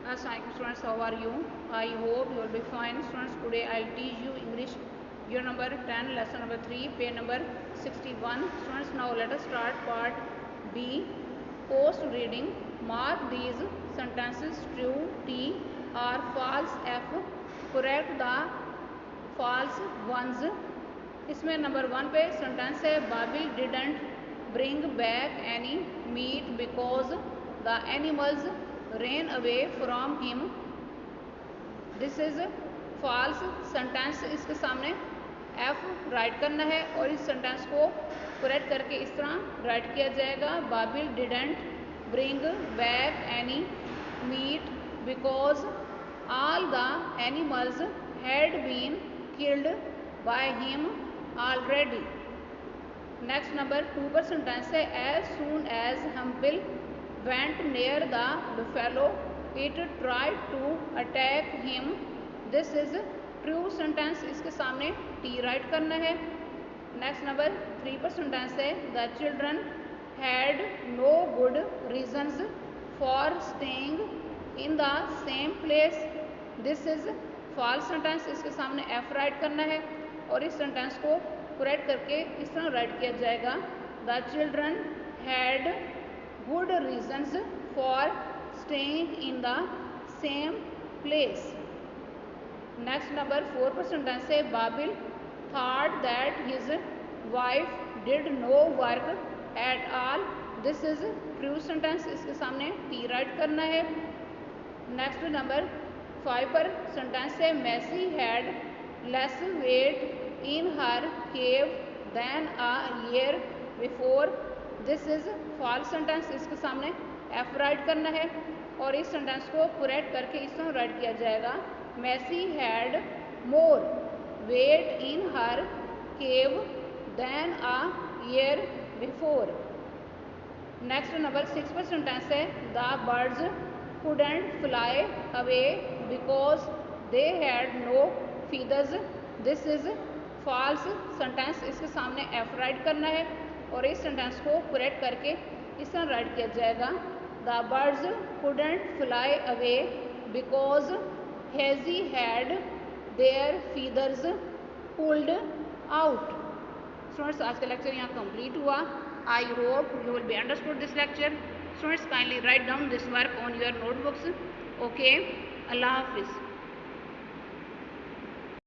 Assalamualaikum students, how are you? I hope you will be fine. Students, today I will teach you English year number 10, lesson number 3, page number 61. Students, now let us start part B, post reading. Mark these sentences true T or false F. Correct the false ones. इसमें number 1 पे sentence है Babil didn't bring back any meat because the animals ran away from him. This is false sentence. इसके सामने F right करना है और इस sentence को करेक्ट करके इस तरह राइट किया जाएगा Babil didn't bring back any meat because all the animals had been killed by him already. Next number 2 पर सेंटेंस है as soon as Humpil went near the buffalo it tried to attack him. this is true sentence. इसके सामने t right करना है. Next number 3 पर sentence है the children had no good reasons for staying in the same place. this is false sentence. इसके सामने f right करना है और इस सेंटेंस को करेक्ट करके इस तरह राइट किया जाएगा the children had good reasons for staying in the same place. Next number 4 पर सेंटेंस है Babil thought that his wife did no work at all. this is true sentence. इसके सामने t राइट करना है. नेक्स्ट नंबर 5 पर sentence है Massey had less weight in her cave than a year before. This is false sentence. इसके सामने F right करना है और इस सेंटेंस को करेक्ट करके इस तरह राइट किया जाएगा Macy had more weight in her cave than a year before. Next number 6 पर सेंटेंस है the birds couldn't fly away because they had no feathers. This is false sentence. इसके सामने एफ राइट करना है और इस सेंटेंस को correct करके इस तरह राइट किया जाएगा the birds couldn't fly away because हेजी had their feathers pulled out. Students, आज का लेक्चर यहाँ कंप्लीट हुआ. I hope you will be understood this lecture. Students, kindly write down this work on your notebooks. Okay, अल्लाह हाफिज़.